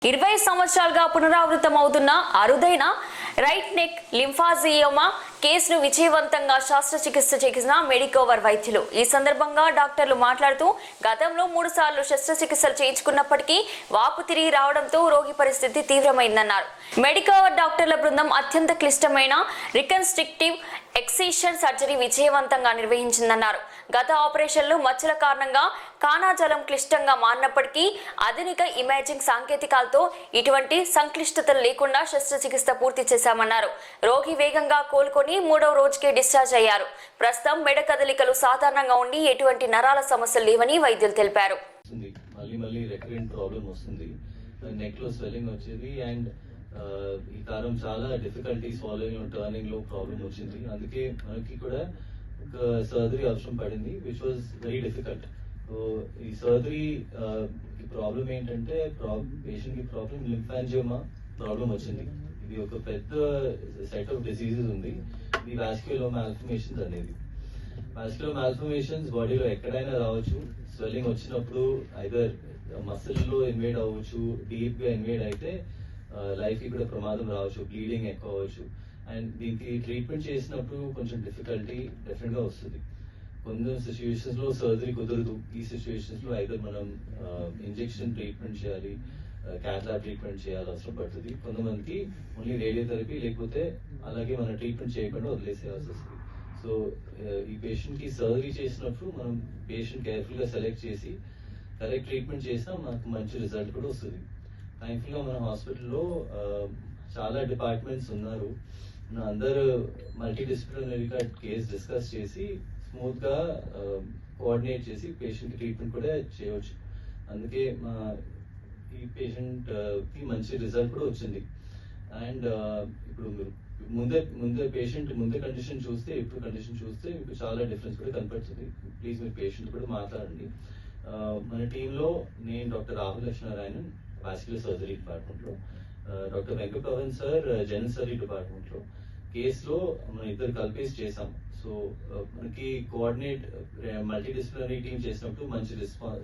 20 సంవత్సరాలుగా పునరావృతమవుతున్న అరుదైన right neck లింఫాజియోమా కేసును విజయవంతంగా శస్త్రచికిత్స చేసిన మెడికవర్ వైద్యులు. ఈ సందర్భంగా డాక్టర్లు మాట్లాడుతూ గతంలో 3 సార్లు శస్త్రచికిత్సలు చేయించుకున్నప్పటికీ వాపు తిరిగి రావడంతో రోగి పరిస్థితి తీవ్రమైందన్నారు. మెడికవర్ డాక్టర్ల బృందం అత్యంత క్లిష్టమైన రికన్స్ట్రక్టివ్ ఎక్సిషన్ సర్జరీ విజయవంతంగా నిర్వహించిందన్నారు. గత ఆపరేషన్లు మచ్చల కారణంగా కానాజలం క్లిష్టంగా మారినప్పటికీ ఆధునిక ఇమేజింగ్ సాంకేతికాలతో ఇటువంటి సంక్లిష్టతలు లేకుండా శస్త్రచికిత్స పూర్తి చేశామన్నారు. రోగి వేగంగా కోలుకొని 3వ రోజుకే డిశ్చార్జ్ అయ్యారు. ప్రస్తుతం మెడ కదలికలు సాధారణంగా ఉండి ఎటువంటి నరాల సమస్యలు లేవని వైద్యులు తెలిపారు. నెక్ లో స్వెల్లింగ్ వచ్చేది అండ్ ఈ కారం చాలా డిఫికల్టీ స్వాలోయింగ్ అండ్ టర్నింగ్ లో ప్రాబ్లం వచ్చింది. అందుకే మనకి కూడా ఒక సర్జరీ అవసరం పడింది, which was very difficult. So ఈ సర్జరీ ప్రాబ్లం ఏంటంటే పేషెంట్ కి ప్రాబ్లం లింఫాంజియోమా ప్రాబ్లం వచ్చింది. ఇది ఒక పెద్ద సెట్ ఆఫ్ డిసీజెస్ ఉంది. ఇది వాస్క్యులర్ మాల్ఫర్మేషన్స్ అనేది. వాస్క్యులర్ మాల్ఫర్మేషన్స్ బాడీలో ఎక్కడైనా రావచ్చు. స్వెల్లింగ్ వచ్చినప్పుడు ఐదర్ మసిల్ లో ఇన్వేడ్ అవ్వచ్చు, డీప్ గా ఇన్వేడ్ అయితే లైఫ్ కి కూడా ప్రమాదం రావచ్చు, బ్లీడింగ్ ఎక్కువ అవ్వచ్చు. అండ్ దీనికి ట్రీట్మెంట్ చేసినప్పుడు కొంచెం డిఫికల్టీ డెఫినెట్ గా వస్తుంది. కొన్ని సిచ్యువేషన్స్ లో సర్జరీ కుదరదు. ఈ సిచ్యువేషన్స్ లో ఐదర్ మనం ఇంజెక్షన్ ట్రీట్మెంట్ చేయాలి, క్యాథ్లాబ్ ట్రీట్మెంట్ చేయాలి అవసరం పడుతుంది. కొంతమందికి ఓన్లీ రేడియోథెరపీ, లేకపోతే అలాగే మనం ట్రీట్మెంట్ చేయకుండా వదిలేసేయాల్సి వస్తుంది. సో ఈ పేషెంట్ కి సర్జరీ చేసినప్పుడు మనం పేషెంట్ కేర్ఫుల్ గా సెలెక్ట్ చేసి కరెక్ట్ ట్రీట్మెంట్ చేసినా మనకు మంచి రిజల్ట్ కూడా వస్తుంది. థ్యాంక్ఫుల్ గా మన హాస్పిటల్లో చాలా డిపార్ట్మెంట్స్ ఉన్నారు. అందరూ మల్టీ డిసిప్లినరీగా కేసు డిస్కస్ చేసి స్మూత్ గా కోఆర్డినేట్ చేసి పేషెంట్ ట్రీట్మెంట్ కూడా చేయవచ్చు. అందుకే మా ఈ పేషెంట్ కి మంచి రిజల్ట్ కూడా వచ్చింది. అండ్ ఇప్పుడు ముందే పేషెంట్ కండిషన్ చూస్తే ఇప్పుడు కండిషన్ చూస్తే మీకు చాలా డిఫరెన్స్ కూడా కనపడుతుంది. ప్లీజ్ మీరు పేషెంట్ కూడా మాట్లాడండి. మన టీంలో నేను doctor Rahul Lakshminarayanan vascular surgery department లో, doctor Venkatapavan sir general surgery department లో కేసులో మనం ఇద్దరు కలిపేసి చేసాం. సో మనకి కోఆర్డినేట్ మల్టీ డిసిప్లినరీ టీమ్ చేసినప్పుడు మంచి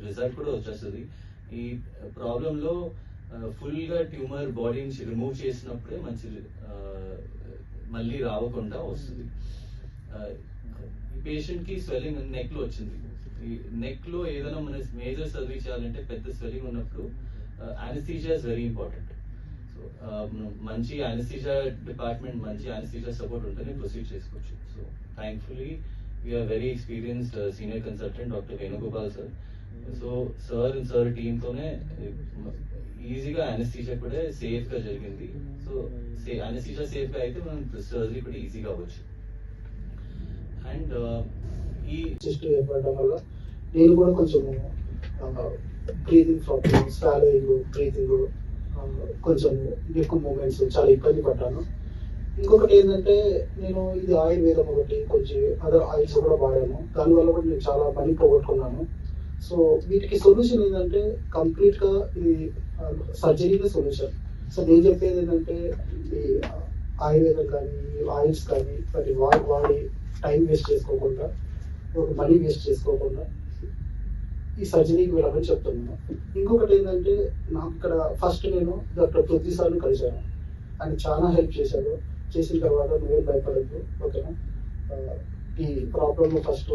రిజల్ట్ కూడా వచ్చేస్తుంది. ఈ ప్రాబ్లం లో ఫుల్ గా ట్యూమర్ బాడీ నుంచి రిమూవ్ చేసినప్పుడే మంచి మళ్ళీ రావకుండా వస్తుంది. ఈ పేషెంట్ కి స్వెల్లింగ్ నెక్ లో వచ్చింది. ఈ నెక్ లో ఏదైనా మన మేజర్ సర్జరీ చేయాలంటే పెద్ద స్వెల్లింగ్ ఉన్నప్పుడు anaesthesia is very important. So మంచి అనస్థీషియా డిపార్ట్మెంట్, మంచి అనస్థీషియా సపోర్ట్ ఉంటేనే ప్రొసీడ్ చేసుకోవచ్చు. So thankfully we are very experienced senior consultant doctor Venugopal sir. So sir team తోనే ఈజీగా అనస్థీషియా కూడా సేఫ్ గా జరిగింది. సో అనస్థీషియా సేఫ్ గా అయితే మనం సర్జరీ కూడా ఈజీగా అవ్వచ్చు. అండ్ ఈ చెస్ట్ ఏర్పడడం వల్ల నేను కూడా కొంచెం బ్రీతింగ్ ప్రాబ్లమ్, స్వాలోయింగ్, బ్రీతింగ్ కొంచెం ఎక్కువ మూమెంట్స్ చాలా ఇబ్బంది పడ్డాను. ఇంకొకటి ఏంటంటే నేను ఇది ఆయుర్వేదం ఒకటి కొంచెం అదర్ ఆయిల్స్ కూడా వాడాను. దానివల్ల కూడా నేను చాలా మనీ పోగొట్టుకున్నాను. సో వీటికి సొల్యూషన్ ఏంటంటే కంప్లీట్ గా ఇది సర్జరీనే సొల్యూషన్. సో నేను చెప్పేది ఏంటంటే ఈ ఆయుర్వేదం కానీ ఆయిల్స్ కానీ వాటి వాడి టైం వేస్ట్ చేసుకోకుండా, మనీ వేస్ట్ చేసుకోకుండా ఈ సర్జరీకి వెళ్ళాలని చెప్తున్నాను. ఇంకొకటి ఏంటంటే నాకు ఇక్కడ ఫస్ట్ నేను డాక్టర్ పృథ్వీ సార్ని కలిశాను. ఆయన చాలా హెల్ప్ చేశారు. చేసిన తర్వాత నువ్వేం భయపడద్దు, ఓకేనా? ఈ ప్రాబ్లమ్ ఫస్ట్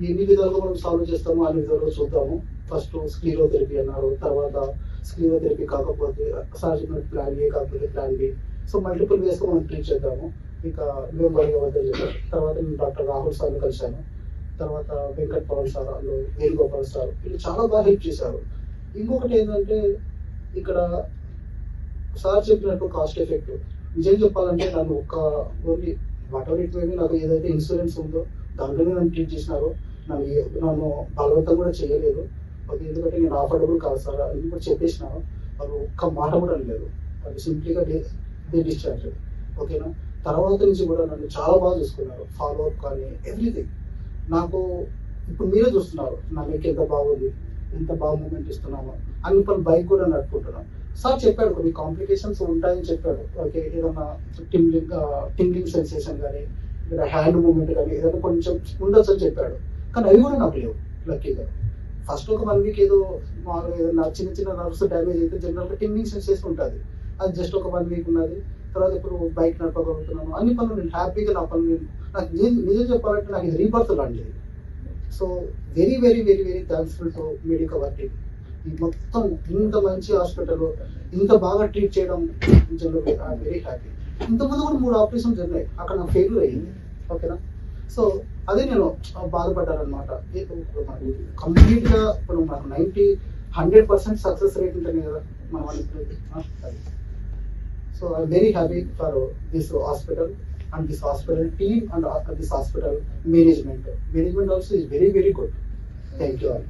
ఎన్ని విధాలుగా మనం సాల్వ్ చేస్తామో అన్ని విధాలుగా చూద్దాము. ఫస్ట్ స్క్లీరోథెరపీ అన్నారు, తర్వాత స్క్లీరోథెరపీ కాకపోతే సర్జికల్ ప్లాన్ ఏ కాకపోతే ప్లాన్ బి. సో మల్టిపుల్ వేస్గా మనం ట్రీట్ చేద్దాము. ఇంకా మేము బయట వద్ద చెప్పారు. తర్వాత నేను డాక్టర్ రాహుల్ సార్ని కలిశాను. తర్వాత వెంకట్ పవన్ సార్, అందులో వేణుగోపాల్ సార్, వీళ్ళు చాలా బాగా హెల్ప్ చేశారు. ఇంకొకటి ఏంటంటే ఇక్కడ సార్ చెప్పినట్టు కాస్ట్ ఎఫెక్టివ్. నిజం చెప్పాలంటే నన్ను only what ever it maybe నాకు ఏదైతే ఇన్సూరెన్స్ ఉందో దాంట్లోనే నన్ను ట్రీట్ చేసినారు. నన్ను బలవంతం కూడా చేయలేదు. ఎందుకంటే నేను అఫోర్డబుల్ కాదు సార్ అని కూడా చెప్పేసినాను. వాళ్ళు ఒక్క మాట కూడా అనలేదు. వాళ్ళు సింప్లీగా డిశ్చార్జ్, ఓకేనా? తర్వాత నుంచి కూడా నన్ను చాలా బాగా చూసుకున్నారు. ఫాలో అప్ కానీ ఎవ్రీథింగ్. నాకు ఇప్పుడు మీరే చూస్తున్నారు నా నెక్ ఎంత బాగుంది, ఎంత బాగా మూమెంట్ ఇస్తున్నాము అని. ఇప్పుడు బైక్ కూడా నడుపుకుంటున్నాను. సార్ చెప్పాడు కొన్ని కాంప్లికేషన్స్ ఉంటాయని చెప్పాడు. ఓకే, ఏదన్నా టింగ్లింగ్ సెన్సేషన్ కానీ లేదా హ్యాండ్ మూమెంట్ కానీ ఏదైనా కొంచెం ఉండొచ్చు అని చెప్పాడు. కానీ అవి కూడా నాకు లేవు లక్కీగా. ఫస్ట్ ఒక 1 వీక్ ఏదో మామూలుగా ఏదైనా చిన్న చిన్న నర్వ్స్ డ్యామేజ్ అయితే జనరల్గా టింగింగ్ సెన్సేషన్ ఉంటుంది. అది జస్ట్ ఒక 1 వీక్ ఉన్నది. తర్వాత ఇప్పుడు బైక్ నడపగలుగుతున్నాను, అన్ని పనులు నేను హ్యాపీగా నా పనులు నాకు నిజం చెప్పాలంటే నాకు ఇది రీబర్త్ లాంటిది. So very very very very థ్యాంక్స్ఫుల్ to Medicover team. ఈ మొత్తం ఇంత మంచి హాస్పిటల్ ఇంత బాగా ట్రీట్ చేయడం నిజంగా ఐఎమ్ వెరీ హ్యాపీ. ఇంతకుముందు కూడా 3 ఆపరేషన్ జరిగాయి, అక్కడ నాకు ఫెయిల్యూర్ అయ్యింది. ఓకేనా, సో అదే నేను బాధపడ్డాను అనమాట. కంప్లీట్ గా ఇప్పుడు మనకు 100% సక్సెస్ రేట్ ఉంటుంది కదా మనం. So I'm very happy for this hospital and this hospital team and this hospital management also is very very good. Thank you all.